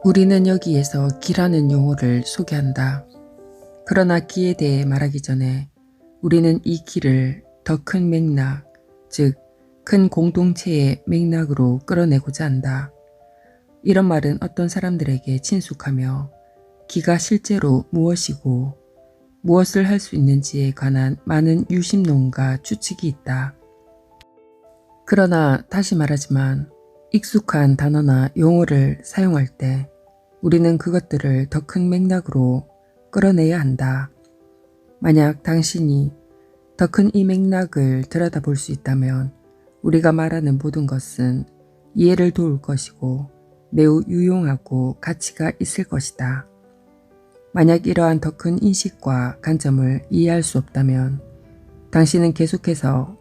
우리는 여기에서 기라는 용어를 소개한다. 그러나 기에 대해 말하기 전에 우리는 이 기를 더 큰 맥락, 즉 큰 공동체의 맥락으로 끌어내고자 한다. 이런 말은 어떤 사람들에게 친숙하며 기가 실제로 무엇이고 무엇을 할 수 있는지에 관한 많은 유심론과 추측이 있다. 그러나 다시 말하지만 익숙한 단어나 용어를 사용할 때 우리는 그것들을 더 큰 맥락으로 끌어내야 한다. 만약 당신이 더 큰 이 맥락을 들여다볼 수 있다면 우리가 말하는 모든 것은 이해를 도울 것이고 매우 유용하고 가치가 있을 것이다. 만약 이러한 더 큰 인식과 관점을 이해할 수 없다면 당신은 계속해서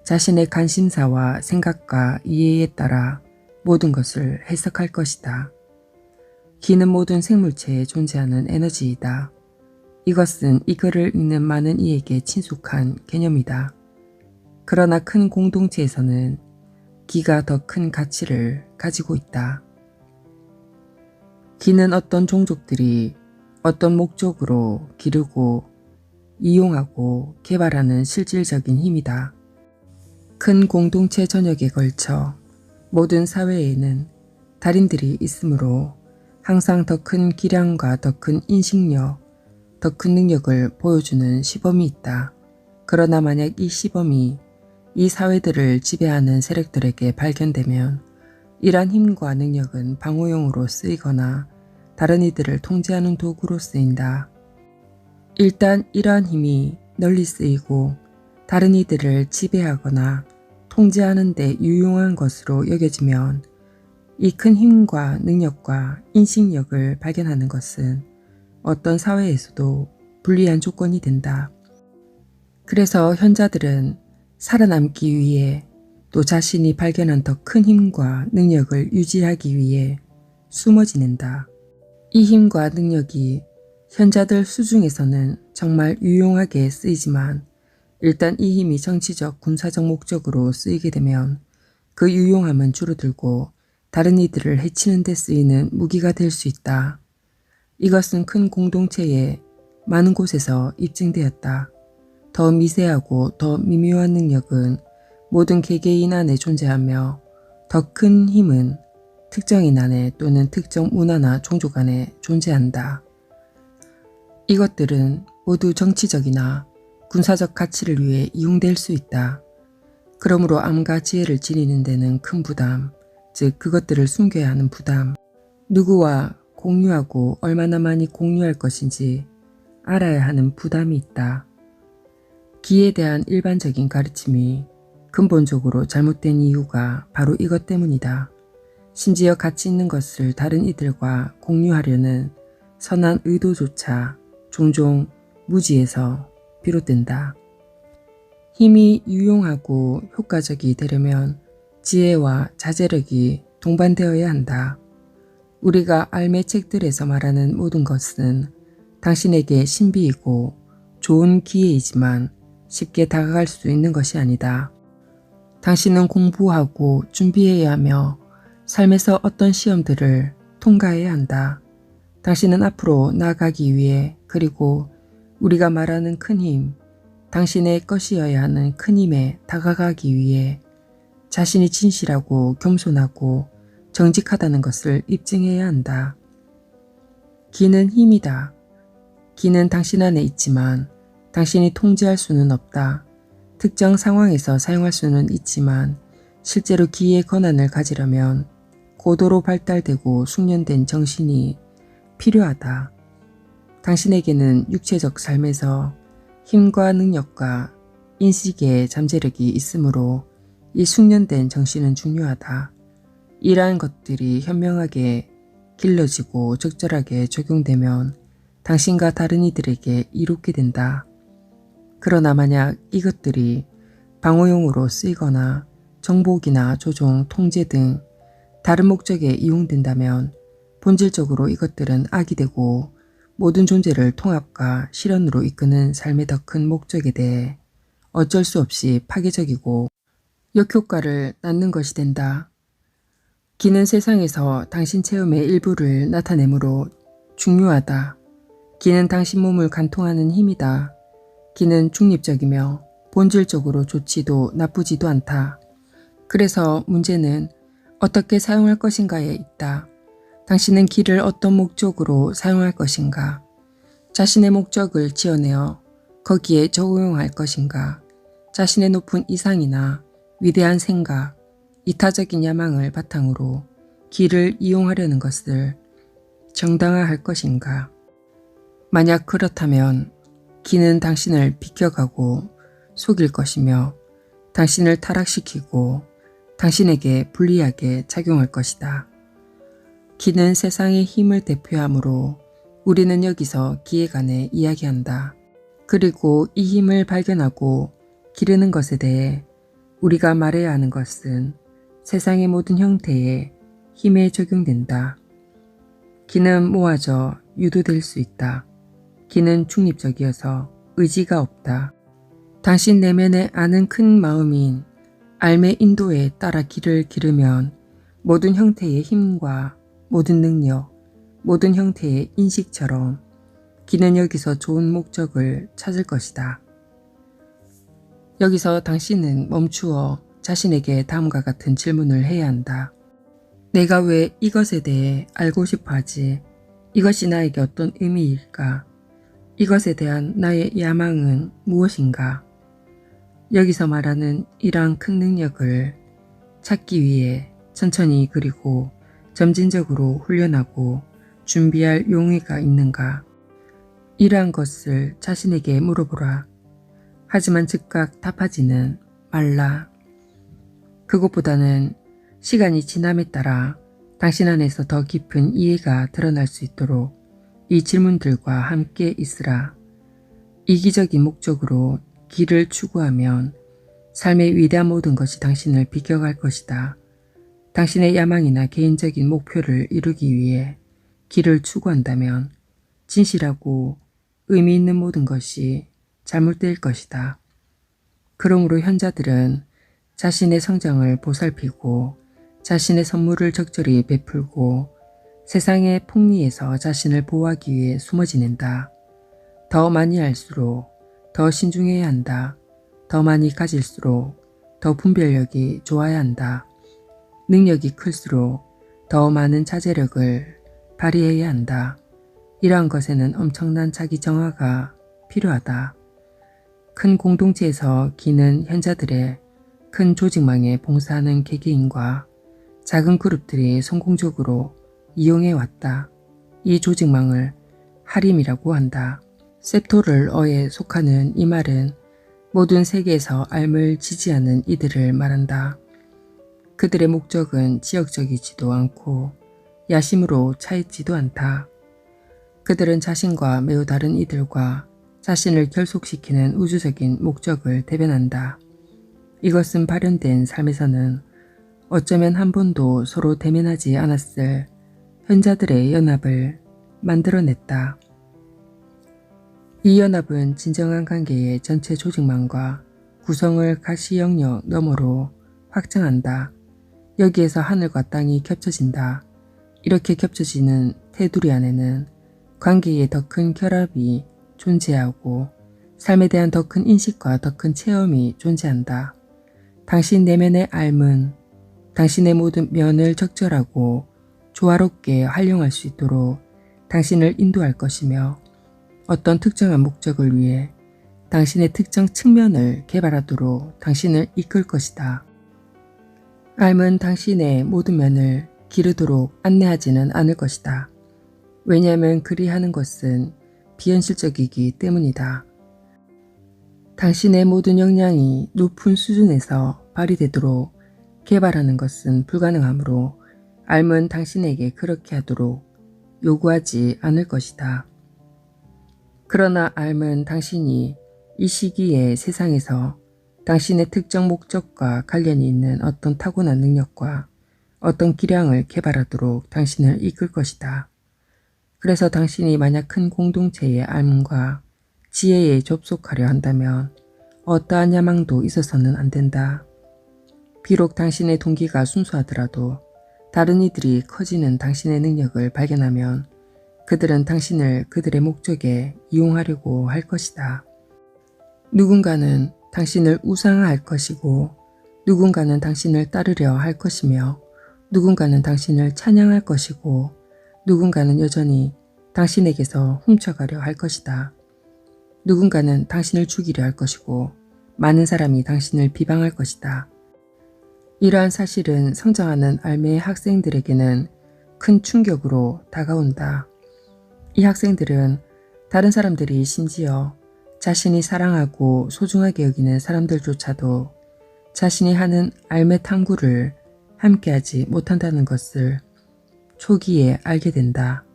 자신의 관심사와 생각과 이해에 따라 모든 것을 해석할 것이다. 기는 모든 생물체에 존재하는 에너지이다. 이것은 이 글을 읽는 많은 이에게 친숙한 개념이다. 그러나 큰 공동체에서는 기가 더 큰 가치를 가지고 있다. 기는 어떤 종족들이 어떤 목적으로 기르고 이용하고 개발하는 실질적인 힘이다. 큰 공동체 전역에 걸쳐 모든 사회에는 달인들이 있으므로 항상 더 큰 기량과 더 큰 인식력, 더 큰 능력을 보여주는 시범이 있다. 그러나 만약 이 시범이 이 사회들을 지배하는 세력들에게 발견되면 이러한 힘과 능력은 방어용으로 쓰이거나 다른 이들을 통제하는 도구로 쓰인다. 일단 이러한 힘이 널리 쓰이고 다른 이들을 지배하거나 통제하는 데 유용한 것으로 여겨지면 이 큰 힘과 능력과 인식력을 발견하는 것은 어떤 사회에서도 불리한 조건이 된다. 그래서 현자들은 살아남기 위해 또 자신이 발견한 더 큰 힘과 능력을 유지하기 위해 숨어 지낸다. 이 힘과 능력이 현자들 수중에서는 정말 유용하게 쓰이지만 일단 이 힘이 정치적, 군사적 목적으로 쓰이게 되면 그 유용함은 줄어들고 다른 이들을 해치는 데 쓰이는 무기가 될 수 있다. 이것은 큰 공동체의 많은 곳에서 입증되었다. 더 미세하고 더 미묘한 능력은 모든 개개인 안에 존재하며 더 큰 힘은 특정인 안에 또는 특정 문화나 종족 안에 존재한다. 이것들은 모두 정치적이나 군사적 가치를 위해 이용될 수 있다. 그러므로 암과 지혜를 지니는 데는 큰 부담, 즉 그것들을 숨겨야 하는 부담, 누구와 공유하고 얼마나 많이 공유할 것인지 알아야 하는 부담이 있다. 기에 대한 일반적인 가르침이 근본적으로 잘못된 이유가 바로 이것 때문이다. 심지어 가치 있는 것을 다른 이들과 공유하려는 선한 의도조차 종종 무지에서 비롯된다. 힘이 유용하고 효과적이 되려면 지혜와 자제력이 동반되어야 한다. 우리가 알매 책들에서 말하는 모든 것은 당신에게 신비이고 좋은 기회이지만 쉽게 다가갈 수 있는 것이 아니다. 당신은 공부하고 준비해야 하며 삶에서 어떤 시험들을 통과해야 한다. 당신은 앞으로 나아가기 위해 그리고 우리가 말하는 큰 힘, 당신의 것이어야 하는 큰 힘에 다가가기 위해 자신이 진실하고 겸손하고 정직하다는 것을 입증해야 한다. 기는 힘이다. 기는 당신 안에 있지만 당신이 통제할 수는 없다. 특정 상황에서 사용할 수는 있지만 실제로 기의 권한을 가지려면 고도로 발달되고 숙련된 정신이 필요하다. 당신에게는 육체적 삶에서 힘과 능력과 인식의 잠재력이 있으므로 이 숙련된 정신은 중요하다. 이러한 것들이 현명하게 길러지고 적절하게 적용되면 당신과 다른 이들에게 이롭게 된다. 그러나 만약 이것들이 방어용으로 쓰이거나 정복이나 조종, 통제 등 다른 목적에 이용된다면 본질적으로 이것들은 악이 되고 모든 존재를 통합과 실현으로 이끄는 삶의 더 큰 목적에 대해 어쩔 수 없이 파괴적이고 역효과를 낳는 것이 된다. 기는 세상에서 당신 체험의 일부를 나타내므로 중요하다. 기는 당신 몸을 관통하는 힘이다. 기는 중립적이며 본질적으로 좋지도 나쁘지도 않다. 그래서 문제는 어떻게 사용할 것인가에 있다. 당신은 기를 어떤 목적으로 사용할 것인가? 자신의 목적을 지어내어 거기에 적용할 것인가? 자신의 높은 이상이나 위대한 생각, 이타적인 야망을 바탕으로 기를 이용하려는 것을 정당화할 것인가? 만약 그렇다면 기는 당신을 비껴가고 속일 것이며 당신을 타락시키고 당신에게 불리하게 작용할 것이다. 기는 세상의 힘을 대표하므로 우리는 여기서 기에 관해 이야기한다. 그리고 이 힘을 발견하고 기르는 것에 대해 우리가 말해야 하는 것은 세상의 모든 형태에 힘에 적용된다. 기는 모아져 유도될 수 있다. 기는 중립적이어서 의지가 없다. 당신 내면에 아는 큰 마음인 알의 인도에 따라 기를 기르면 모든 형태의 힘과 모든 능력, 모든 형태의 인식처럼 기는 여기서 좋은 목적을 찾을 것이다. 여기서 당신은 멈추어 자신에게 다음과 같은 질문을 해야 한다. 내가 왜 이것에 대해 알고 싶어 하지? 이것이 나에게 어떤 의미일까? 이것에 대한 나의 야망은 무엇인가? 여기서 말하는 이러한 큰 능력을 찾기 위해 천천히 그리고 점진적으로 훈련하고 준비할 용의가 있는가? 이러한 것을 자신에게 물어보라. 하지만 즉각 답하지는 말라. 그것보다는 시간이 지남에 따라 당신 안에서 더 깊은 이해가 드러날 수 있도록 이 질문들과 함께 있으라. 이기적인 목적으로 기를 추구하면 삶의 위대한 모든 것이 당신을 비껴갈 것이다. 당신의 야망이나 개인적인 목표를 이루기 위해 기를 추구한다면 진실하고 의미 있는 모든 것이 잘못될 것이다. 그러므로 현자들은 자신의 성장을 보살피고 자신의 선물을 적절히 베풀고 세상의 폭리에서 자신을 보호하기 위해 숨어 지낸다. 더 많이 할수록 더 신중해야 한다. 더 많이 가질수록 더 분별력이 좋아야 한다. 능력이 클수록 더 많은 자제력을 발휘해야 한다. 이러한 것에는 엄청난 자기 정화가 필요하다. 큰 공동체에서 기는 현자들의 큰 조직망에 봉사하는 개개인과 작은 그룹들이 성공적으로 이용해왔다. 이 조직망을 하림이라고 한다. 셉토를어에 속하는 이 말은 모든 세계에서 알 지지하는 이들을 말한다. 그들의 목적은 지역적이지도 않고 야심으로 차있지도 않다. 그들은 자신과 매우 다른 이들과 자신을 결속시키는 우주적인 목적을 대변한다. 이것은 발현된 삶에서는 어쩌면 한 번도 서로 대면하지 않았을 현자들의 연합을 만들어냈다. 이 연합은 진정한 관계의 전체 조직망과 구성을 가시 영역 너머로 확장한다. 여기에서 하늘과 땅이 겹쳐진다. 이렇게 겹쳐지는 테두리 안에는 관계의 더 큰 결합이 존재하고 삶에 대한 더 큰 인식과 더 큰 체험이 존재한다. 당신 내면의 알은 당신의 모든 면을 적절하고 조화롭게 활용할 수 있도록 당신을 인도할 것이며 어떤 특정한 목적을 위해 당신의 특정 측면을 개발하도록 당신을 이끌 것이다. 알은 당신의 모든 면을 기르도록 안내하지는 않을 것이다. 왜냐하면 그리 하는 것은 비현실적이기 때문이다. 당신의 모든 역량이 높은 수준에서 발휘되도록 개발하는 것은 불가능하므로 알은 당신에게 그렇게 하도록 요구하지 않을 것이다. 그러나 알은 당신이 이 시기의 세상에서 당신의 특정 목적과 관련이 있는 어떤 타고난 능력과 어떤 기량을 개발하도록 당신을 이끌 것이다. 그래서 당신이 만약 큰 공동체의 알과 지혜에 접속하려 한다면 어떠한 야망도 있어서는 안 된다. 비록 당신의 동기가 순수하더라도 다른 이들이 커지는 당신의 능력을 발견하면 그들은 당신을 그들의 목적에 이용하려고 할 것이다. 누군가는 당신을 우상화할 것이고 누군가는 당신을 따르려 할 것이며 누군가는 당신을 찬양할 것이고 누군가는 여전히 당신에게서 훔쳐가려 할 것이다. 누군가는 당신을 죽이려 할 것이고 많은 사람이 당신을 비방할 것이다. 이러한 사실은 성장하는 알매의 학생들에게는 큰 충격으로 다가온다. 이 학생들은 다른 사람들이 심지어 자신이 사랑하고 소중하게 여기는 사람들조차도 자신이 하는 알매 탐구를 함께하지 못한다는 것을 초기에 알게 된다.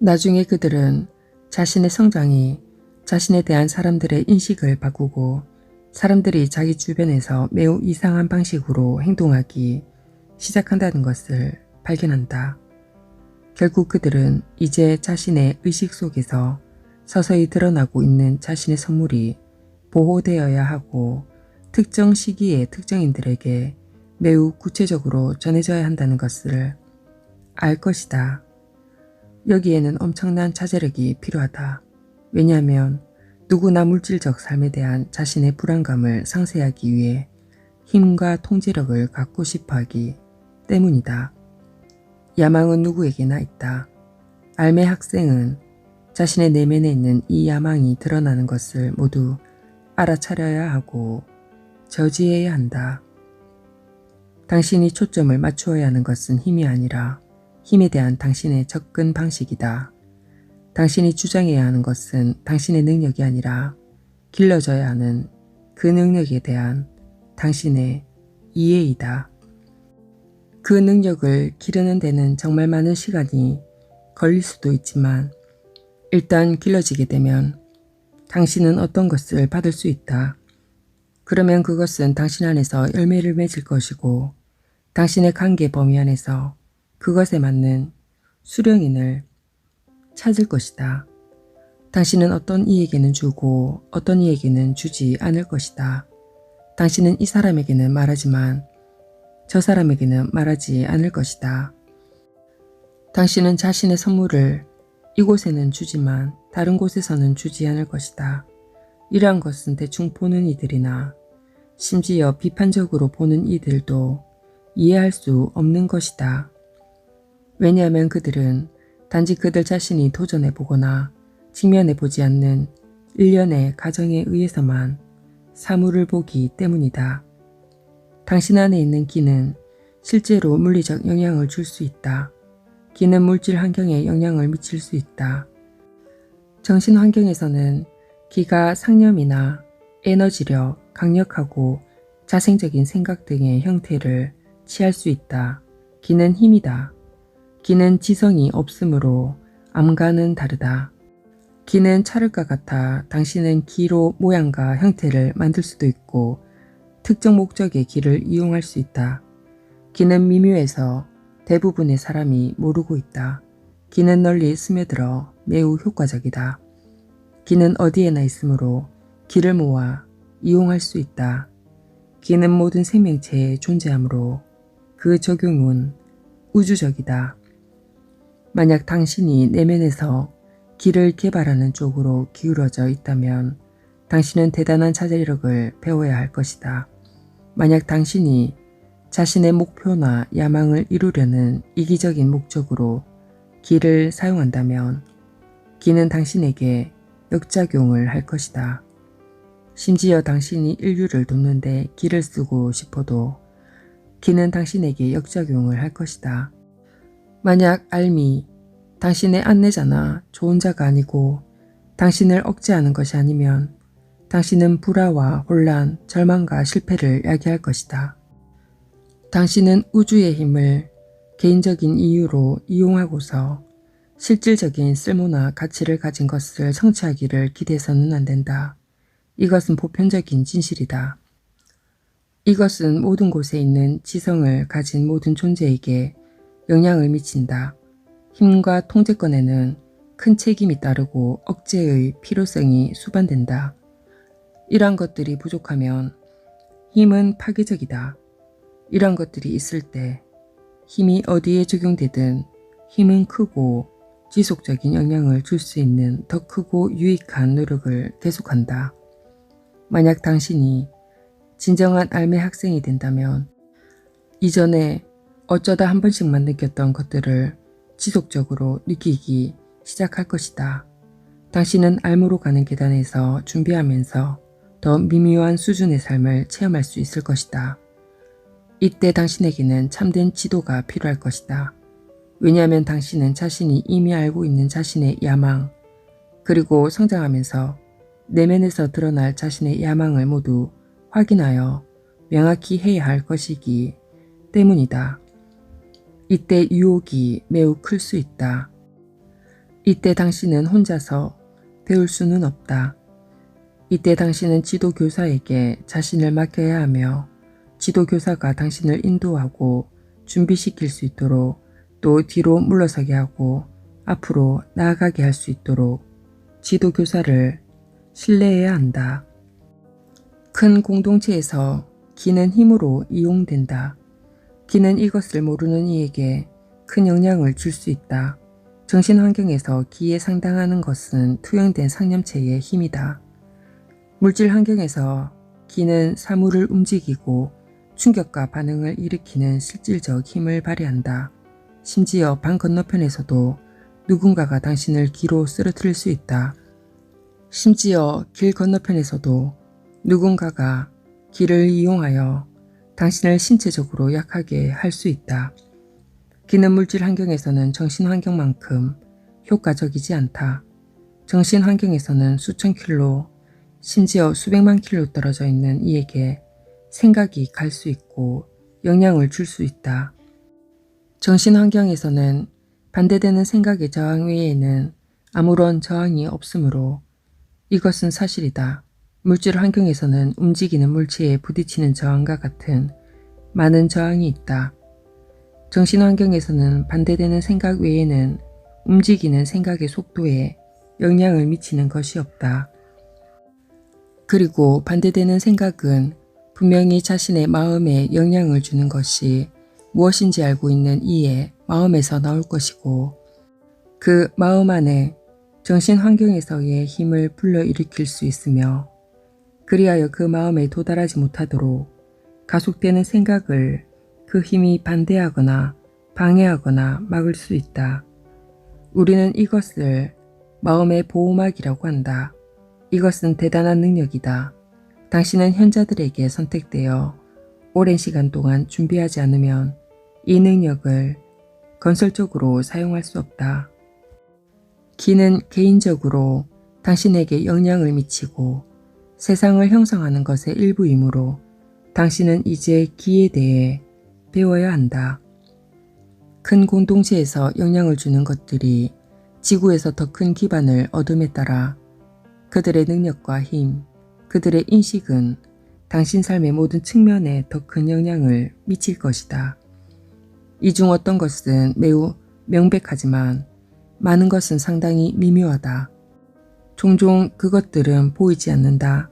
나중에 그들은 자신의 성장이 자신에 대한 사람들의 인식을 바꾸고 사람들이 자기 주변에서 매우 이상한 방식으로 행동하기 시작한다는 것을 발견한다. 결국 그들은 이제 자신의 의식 속에서 서서히 드러나고 있는 자신의 선물이 보호되어야 하고 특정 시기에 특정인들에게 매우 구체적으로 전해져야 한다는 것을 알 것이다. 여기에는 엄청난 자제력이 필요하다. 왜냐하면 누구나 물질적 삶에 대한 자신의 불안감을 상쇄하기 위해 힘과 통제력을 갖고 싶어 하기 때문이다. 야망은 누구에게나 있다. 알매 학생은 자신의 내면에 있는 이 야망이 드러나는 것을 모두 알아차려야 하고 저지해야 한다. 당신이 초점을 맞추어야 하는 것은 힘이 아니라 힘에 대한 당신의 접근 방식이다. 당신이 주장해야 하는 것은 당신의 능력이 아니라 길러져야 하는 그 능력에 대한 당신의 이해이다. 그 능력을 기르는 데는 정말 많은 시간이 걸릴 수도 있지만 일단 길러지게 되면 당신은 어떤 것을 받을 수 있다. 그러면 그것은 당신 안에서 열매를 맺을 것이고 당신의 관계 범위 안에서 그것에 맞는 수령인을 찾을 것이다. 당신은 어떤 이에게는 주고 어떤 이에게는 주지 않을 것이다. 당신은 이 사람에게는 말하지만 저 사람에게는 말하지 않을 것이다. 당신은 자신의 선물을 이곳에는 주지만 다른 곳에서는 주지 않을 것이다. 이러한 것은 대충 보는 이들이나 심지어 비판적으로 보는 이들도 이해할 수 없는 것이다. 왜냐하면 그들은 단지 그들 자신이 도전해보거나 직면해보지 않는 일련의 가정에 의해서만 사물을 보기 때문이다. 당신 안에 있는 기는 실제로 물리적 영향을 줄 수 있다. 기는 물질 환경에 영향을 미칠 수 있다. 정신 환경에서는 기가 상념이나 에너지력, 강력하고 자생적인 생각 등의 형태를 취할 수 있다. 기는 힘이다. 기는 지성이 없으므로 암과는 다르다. 기는 찰흙과 같아 당신은 기로 모양과 형태를 만들 수도 있고 특정 목적의 기를 이용할 수 있다. 기는 미묘해서 대부분의 사람이 모르고 있다. 기는 널리 스며들어 매우 효과적이다. 기는 어디에나 있으므로 기를 모아 이용할 수 있다. 기는 모든 생명체에 존재하므로 그 적용은 우주적이다. 만약 당신이 내면에서 기를 개발하는 쪽으로 기울어져 있다면 당신은 대단한 자제력을 배워야 할 것이다. 만약 당신이 자신의 목표나 야망을 이루려는 이기적인 목적으로 기를 사용한다면 기는 당신에게 역작용을 할 것이다. 심지어 당신이 인류를 돕는데 기를 쓰고 싶어도 기는 당신에게 역작용을 할 것이다. 만약 알미, 당신의 안내자나 조언자가 아니고 당신을 억제하는 것이 아니면 당신은 불화와 혼란, 절망과 실패를 야기할 것이다. 당신은 우주의 힘을 개인적인 이유로 이용하고서 실질적인 쓸모나 가치를 가진 것을 성취하기를 기대해서는 안 된다. 이것은 보편적인 진실이다. 이것은 모든 곳에 있는 지성을 가진 모든 존재에게 영향을 미친다. 힘과 통제권에는 큰 책임이 따르고 억제의 필요성이 수반된다. 이러한 것들이 부족하면 힘은 파괴적이다. 이러한 것들이 있을 때 힘이 어디에 적용되든 힘은 크고 지속적인 영향을 줄 수 있는 더 크고 유익한 노력을 계속한다. 만약 당신이 진정한 알매 학생이 된다면 이전에 어쩌다 한 번씩만 느꼈던 것들을 지속적으로 느끼기 시작할 것이다. 당신은 알무로 가는 계단에서 준비하면서 더 미묘한 수준의 삶을 체험할 수 있을 것이다. 이때 당신에게는 참된 지도가 필요할 것이다. 왜냐하면 당신은 자신이 이미 알고 있는 자신의 야망, 그리고 성장하면서 내면에서 드러날 자신의 야망을 모두 확인하여 명확히 해야 할 것이기 때문이다. 이때 유혹이 매우 클 수 있다. 이때 당신은 혼자서 배울 수는 없다. 이때 당신은 지도교사에게 자신을 맡겨야 하며 지도교사가 당신을 인도하고 준비시킬 수 있도록 또 뒤로 물러서게 하고 앞으로 나아가게 할 수 있도록 지도교사를 신뢰해야 한다. 큰 공동체에서 기는 힘으로 이용된다. 기는 이것을 모르는 이에게 큰 영향을 줄 수 있다. 정신환경에서 기에 상당하는 것은 투영된 상념체의 힘이다. 물질 환경에서 기는 사물을 움직이고 충격과 반응을 일으키는 실질적 힘을 발휘한다. 심지어 방 건너편에서도 누군가가 당신을 기로 쓰러뜨릴 수 있다. 심지어 길 건너편에서도 누군가가 기를 이용하여 당신을 신체적으로 약하게 할 수 있다. 기는 물질 환경에서는 정신 환경만큼 효과적이지 않다. 정신 환경에서는 수천 킬로, 심지어 수백만 킬로 떨어져 있는 이에게 생각이 갈 수 있고 영향을 줄 수 있다. 정신 환경에서는 반대되는 생각의 저항 외에는 아무런 저항이 없으므로 이것은 사실이다. 물질 환경에서는 움직이는 물체에 부딪히는 저항과 같은 많은 저항이 있다. 정신 환경에서는 반대되는 생각 외에는 움직이는 생각의 속도에 영향을 미치는 것이 없다. 그리고 반대되는 생각은 분명히 자신의 마음에 영향을 주는 것이 무엇인지 알고 있는 이의 마음에서 나올 것이고 그 마음 안에 정신 환경에서의 힘을 불러일으킬 수 있으며 그리하여 그 마음에 도달하지 못하도록 가속되는 생각을 그 힘이 반대하거나 방해하거나 막을 수 있다. 우리는 이것을 마음의 보호막이라고 한다. 이것은 대단한 능력이다. 당신은 현자들에게 선택되어 오랜 시간 동안 준비하지 않으면 이 능력을 건설적으로 사용할 수 없다. 기는 개인적으로 당신에게 영향을 미치고 세상을 형성하는 것의 일부이므로 당신은 이제 기에 대해 배워야 한다. 큰 공동체에서 영향을 주는 것들이 지구에서 더 큰 기반을 얻음에 따라 그들의 능력과 힘, 그들의 인식은 당신 삶의 모든 측면에 더 큰 영향을 미칠 것이다. 이 중 어떤 것은 매우 명백하지만 많은 것은 상당히 미묘하다. 종종 그것들은 보이지 않는다.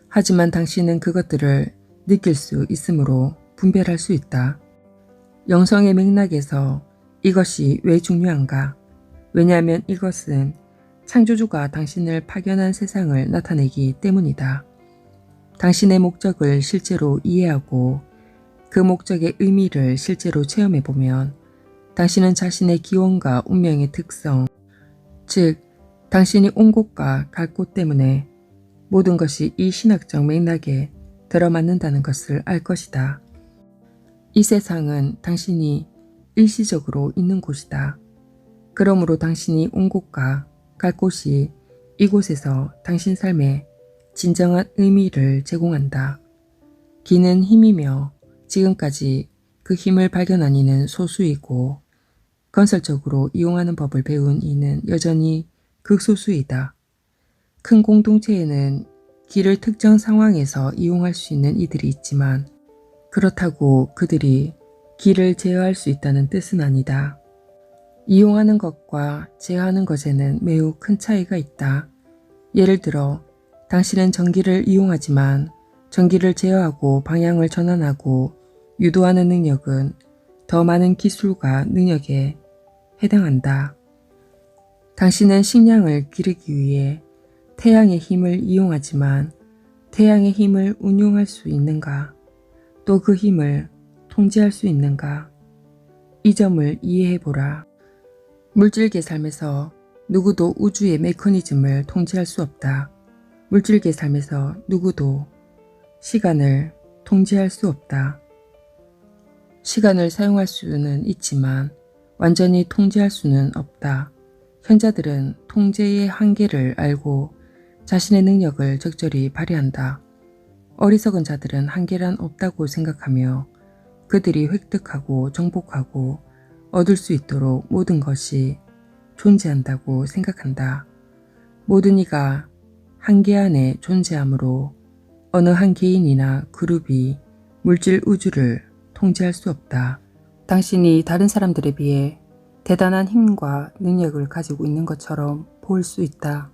하지만 당신은 그것들을 느낄 수 있으므로 분별할 수 있다. 영성의 맥락에서 이것이 왜 중요한가? 왜냐하면 이것은 창조주가 당신을 파견한 세상을 나타내기 때문이다. 당신의 목적을 실제로 이해하고 그 목적의 의미를 실제로 체험해보면 당신은 자신의 기원과 운명의 특성, 즉 당신이 온 곳과 갈 곳 때문에 모든 것이 이 신학적 맥락에 들어맞는다는 것을 알 것이다. 이 세상은 당신이 일시적으로 있는 곳이다. 그러므로 당신이 온 곳과 갈 곳이 이곳에서 당신 삶에 진정한 의미를 제공한다. 기는 힘이며 지금까지 그 힘을 발견한 이는 소수이고 건설적으로 이용하는 법을 배운 이는 여전히 극소수이다. 큰 공동체에는 기를 특정 상황에서 이용할 수 있는 이들이 있지만 그렇다고 그들이 기를 제어할 수 있다는 뜻은 아니다. 이용하는 것과 제어하는 것에는 매우 큰 차이가 있다. 예를 들어 당신은 전기를 이용하지만 전기를 제어하고 방향을 전환하고 유도하는 능력은 더 많은 기술과 능력에 해당한다. 당신은 식량을 기르기 위해 태양의 힘을 이용하지만 태양의 힘을 운용할 수 있는가? 또 그 힘을 통제할 수 있는가? 이 점을 이해해보라. 물질계 삶에서 누구도 우주의 메커니즘을 통제할 수 없다. 물질계 삶에서 누구도 시간을 통제할 수 없다. 시간을 사용할 수는 있지만 완전히 통제할 수는 없다. 현자들은 통제의 한계를 알고 자신의 능력을 적절히 발휘한다. 어리석은 자들은 한계란 없다고 생각하며 그들이 획득하고 정복하고 얻을 수 있도록 모든 것이 존재한다고 생각한다. 모든 이가 한계 안에 존재하므로 어느 한 개인이나 그룹이 물질 우주를 통제할 수 없다. 당신이 다른 사람들에 비해 대단한 힘과 능력을 가지고 있는 것처럼 보일 수 있다.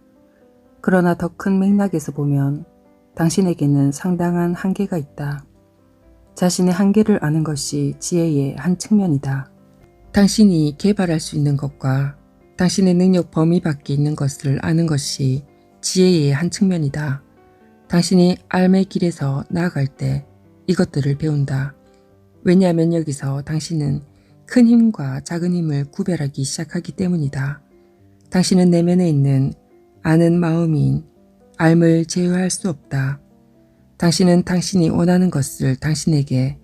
그러나 더 큰 맥락에서 보면 당신에게는 상당한 한계가 있다. 자신의 한계를 아는 것이 지혜의 한 측면이다. 당신이 개발할 수 있는 것과 당신의 능력 범위 밖에 있는 것을 아는 것이 지혜의 한 측면이다. 당신이 삶의 길에서 나아갈 때 이것들을 배운다. 왜냐하면 여기서 당신은 큰 힘과 작은 힘을 구별하기 시작하기 때문이다. 당신은 내면에 있는 아는 마음인 알을 제어할 수 없다. 당신은 당신이 원하는 것을 당신에게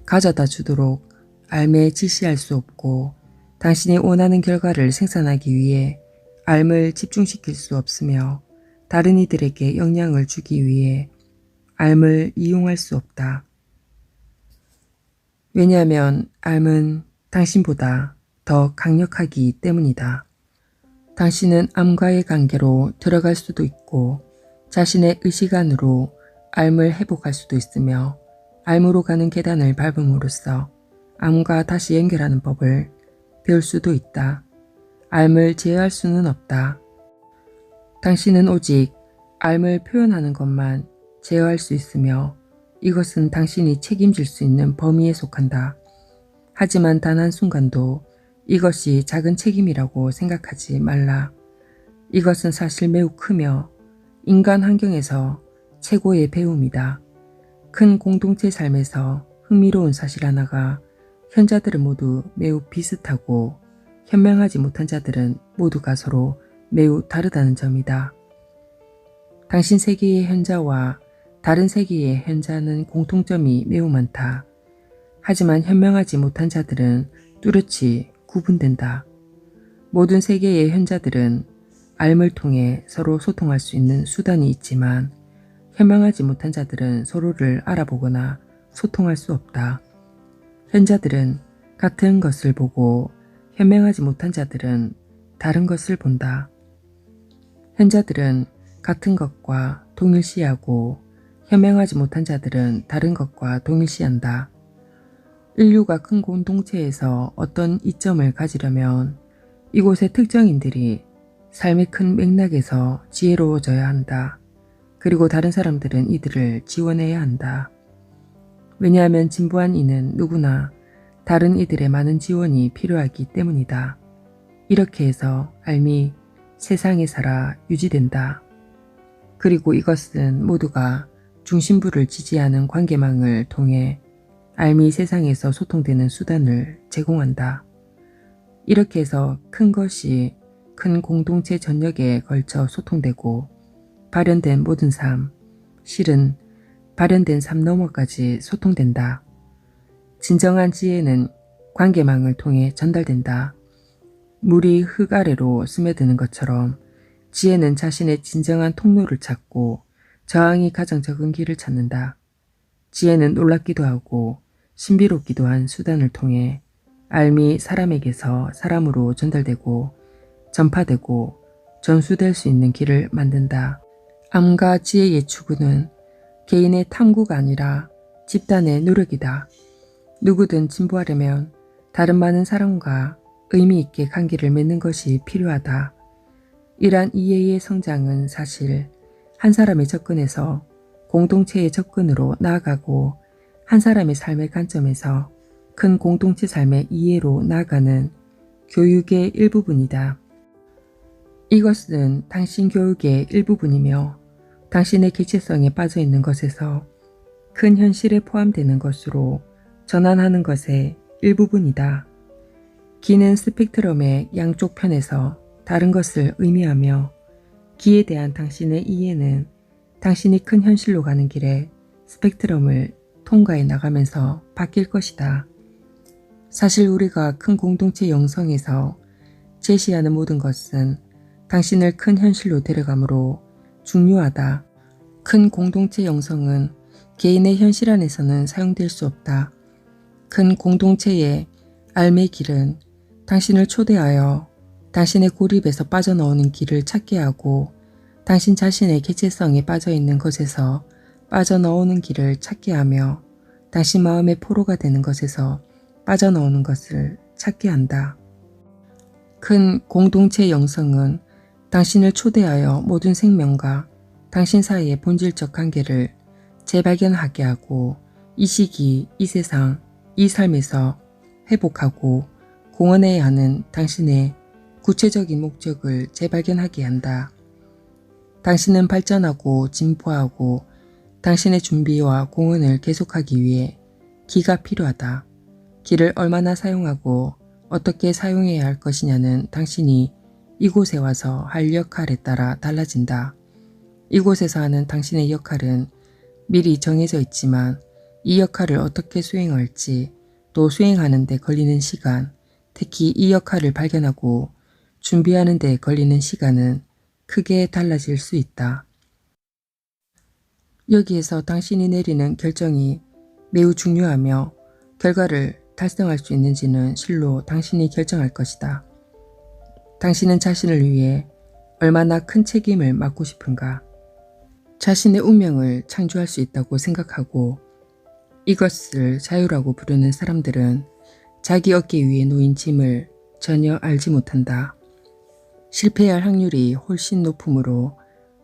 가져다 주도록 알에 지시할 수 없고 당신이 원하는 결과를 생산하기 위해 알을 집중시킬 수 없으며 다른 이들에게 영향을 주기 위해 알을 이용할 수 없다. 왜냐하면 알은 당신보다 더 강력하기 때문이다. 당신은 암과의 관계로 들어갈 수도 있고 자신의 의식 안으로 암을 회복할 수도 있으며 암으로 가는 계단을 밟음으로써 암과 다시 연결하는 법을 배울 수도 있다. 암을 제어할 수는 없다. 당신은 오직 암을 표현하는 것만 제어할 수 있으며 이것은 당신이 책임질 수 있는 범위에 속한다. 하지만 단 한순간도 이것이 작은 책임이라고 생각하지 말라. 이것은 사실 매우 크며 인간 환경에서 최고의 배움이다. 큰 공동체 삶에서 흥미로운 사실 하나가 현자들은 모두 매우 비슷하고 현명하지 못한 자들은 모두가 서로 매우 다르다는 점이다. 당신 세계의 현자와 다른 세계의 현자는 공통점이 매우 많다. 하지만 현명하지 못한 자들은 뚜렷이 구분된다. 모든 세계의 현자들은 알을 통해 서로 소통할 수 있는 수단이 있지만 현명하지 못한 자들은 서로를 알아보거나 소통할 수 없다. 현자들은 같은 것을 보고 현명하지 못한 자들은 다른 것을 본다. 현자들은 같은 것과 동일시하고 현명하지 못한 자들은 다른 것과 동일시한다. 인류가 큰 공동체에서 어떤 이점을 가지려면 이곳의 특정인들이 삶의 큰 맥락에서 지혜로워져야 한다. 그리고 다른 사람들은 이들을 지원해야 한다. 왜냐하면 진보한 이는 누구나 다른 이들의 많은 지원이 필요하기 때문이다. 이렇게 해서 알미 세상에 살아 유지된다. 그리고 이것은 모두가 중심부를 지지하는 관계망을 통해 알미 세상에서 소통되는 수단을 제공한다. 이렇게 해서 큰 것이 큰 공동체 전역에 걸쳐 소통되고 발현된 모든 삶, 실은 발현된 삶 너머까지 소통된다. 진정한 지혜는 관계망을 통해 전달된다. 물이 흙 아래로 스며드는 것처럼 지혜는 자신의 진정한 통로를 찾고 저항이 가장 적은 길을 찾는다. 지혜는 놀랍기도 하고 신비롭기도 한 수단을 통해 알미 사람에게서 사람으로 전달되고 전파되고 전수될 수 있는 길을 만든다. 암과 지혜의 추구는 개인의 탐구가 아니라 집단의 노력이다. 누구든 진보하려면 다른 많은 사람과 의미 있게 관계를 맺는 것이 필요하다. 이러한 이해의 성장은 사실 한 사람의 접근에서 공동체의 접근으로 나아가고 한 사람의 삶의 관점에서 큰 공동체 삶의 이해로 나아가는 교육의 일부분이다. 이것은 당신 교육의 일부분이며 당신의 개체성에 빠져 있는 것에서 큰 현실에 포함되는 것으로 전환하는 것의 일부분이다. 기는 스펙트럼의 양쪽 편에서 다른 것을 의미하며 기에 대한 당신의 이해는 당신이 큰 현실로 가는 길에 스펙트럼을 통과해 나가면서 바뀔 것이다. 사실 우리가 큰 공동체 영성에서 제시하는 모든 것은 당신을 큰 현실로 데려가므로 중요하다. 큰 공동체 영성은 개인의 현실 안에서는 사용될 수 없다. 큰 공동체의 삶의 길은 당신을 초대하여 당신의 고립에서 빠져나오는 길을 찾게 하고 당신 자신의 개체성에 빠져있는 것에서 빠져나오는 길을 찾게 하며 당신 마음의 포로가 되는 것에서 빠져나오는 것을 찾게 한다. 큰 공동체 영성은 당신을 초대하여 모든 생명과 당신 사이의 본질적 관계를 재발견하게 하고 이 시기, 이 세상, 이 삶에서 회복하고 공헌해야 하는 당신의 구체적인 목적을 재발견하게 한다. 당신은 발전하고 진보하고 당신의 준비와 공헌을 계속하기 위해 기가 필요하다. 기를 얼마나 사용하고 어떻게 사용해야 할 것이냐는 당신이 이곳에 와서 할 역할에 따라 달라진다. 이곳에서 하는 당신의 역할은 미리 정해져 있지만 이 역할을 어떻게 수행할지 또 수행하는 데 걸리는 시간, 특히 이 역할을 발견하고 준비하는 데 걸리는 시간은 크게 달라질 수 있다. 여기에서 당신이 내리는 결정이 매우 중요하며 결과를 달성할 수 있는지는 실로 당신이 결정할 것이다. 당신은 자신을 위해 얼마나 큰 책임을 맡고 싶은가? 자신의 운명을 창조할 수 있다고 생각하고 이것을 자유라고 부르는 사람들은 자기 어깨 위에 놓인 짐을 전혀 알지 못한다. 실패할 확률이 훨씬 높으므로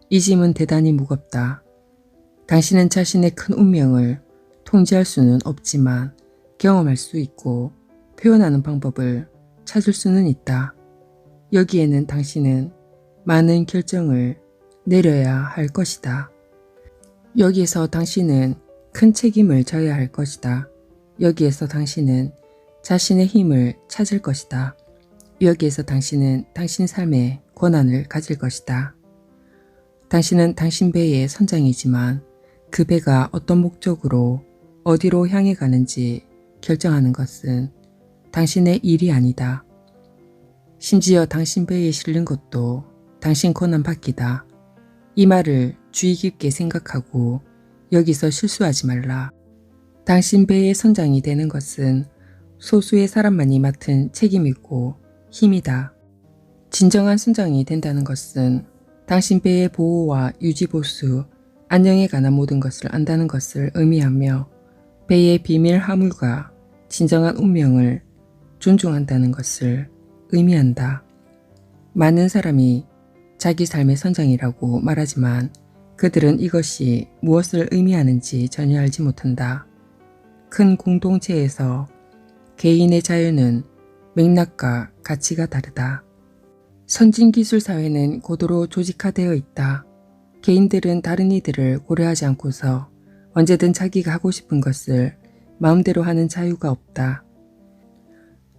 이 짐은 대단히 무겁다. 당신은 자신의 큰 운명을 통제할 수는 없지만 경험할 수 있고 표현하는 방법을 찾을 수는 있다. 여기에는 당신은 많은 결정을 내려야 할 것이다. 여기에서 당신은 큰 책임을 져야 할 것이다. 여기에서 당신은 자신의 힘을 찾을 것이다. 여기에서 당신은 당신 삶의 권한을 가질 것이다. 당신은 당신 배의 선장이지만 그 배가 어떤 목적으로 어디로 향해 가는지 결정하는 것은 당신의 일이 아니다. 심지어 당신 배에 실는 것도 당신 권한 밖이다. 이 말을 주의 깊게 생각하고 여기서 실수하지 말라. 당신 배의 선장이 되는 것은 소수의 사람만이 맡은 책임이고 힘이다. 진정한 선장이 된다는 것은 당신 배의 보호와 유지보수, 안녕에 관한 모든 것을 안다는 것을 의미하며 배의 비밀 하물과 진정한 운명을 존중한다는 것을 의미한다. 많은 사람이 자기 삶의 선장이라고 말하지만 그들은 이것이 무엇을 의미하는지 전혀 알지 못한다. 큰 공동체에서 개인의 자유는 맥락과 가치가 다르다. 선진기술 사회는 고도로 조직화되어 있다. 개인들은 다른 이들을 고려하지 않고서 언제든 자기가 하고 싶은 것을 마음대로 하는 자유가 없다.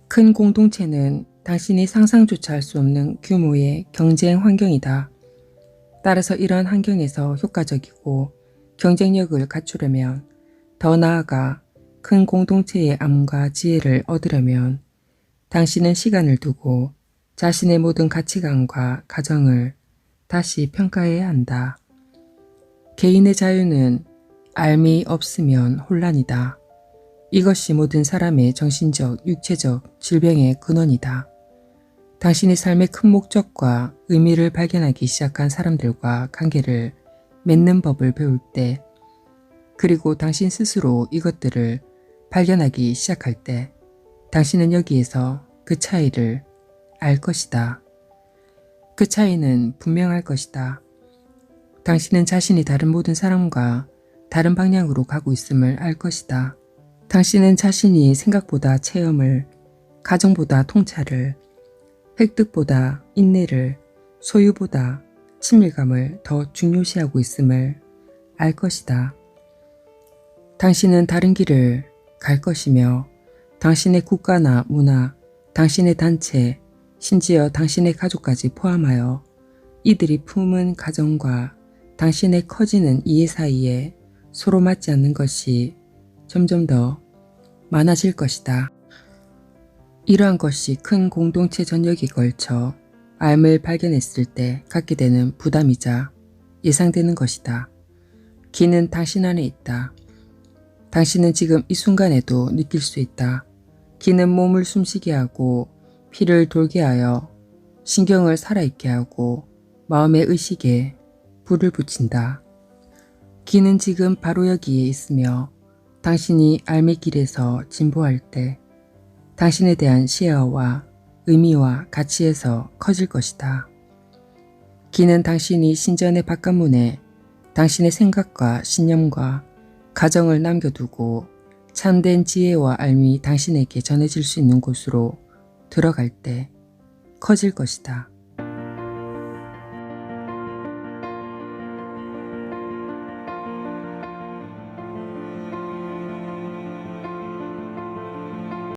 큰 공동체는 당신이 상상조차 할 수 없는 규모의 경쟁 환경이다. 따라서 이러한 환경에서 효과적이고 경쟁력을 갖추려면 더 나아가 큰 공동체의 암과 지혜를 얻으려면 당신은 시간을 두고 자신의 모든 가치관과 가정을 다시 평가해야 한다. 개인의 자유는 알미 없으면 혼란이다. 이것이 모든 사람의 정신적, 육체적 질병의 근원이다. 당신이 삶의 큰 목적과 의미를 발견하기 시작한 사람들과 관계를 맺는 법을 배울 때, 그리고 당신 스스로 이것들을 발견하기 시작할 때, 당신은 여기에서 그 차이를 알 것이다. 그 차이는 분명할 것이다. 당신은 자신이 다른 모든 사람과 다른 방향으로 가고 있음을 알 것이다. 당신은 자신이 생각보다 체험을, 가정보다 통찰을, 획득보다 인내를, 소유보다 친밀감을 더 중요시하고 있음을 알 것이다. 당신은 다른 길을 갈 것이며 당신의 국가나 문화, 당신의 단체, 심지어 당신의 가족까지 포함하여 이들이 품은 가정과 당신의 커지는 이해 사이에 서로 맞지 않는 것이 점점 더 많아질 것이다. 이러한 것이 큰 공동체 전역에 걸쳐 암을 발견했을 때 갖게 되는 부담이자 예상되는 것이다. 기는 당신 안에 있다. 당신은 지금 이 순간에도 느낄 수 있다. 기는 몸을 숨쉬게 하고 피를 돌게 하여 신경을 살아있게 하고 마음의 의식에 불을 붙인다. 기는 지금 바로 여기에 있으며 당신이 삶의 길에서 진보할 때 당신에 대한 시야와 의미와 가치에서 커질 것이다. 기는 당신이 신전의 바깥문에 당신의 생각과 신념과 가정을 남겨두고 참된 지혜와 알미 당신에게 전해질 수 있는 곳으로 들어갈 때 커질 것이다.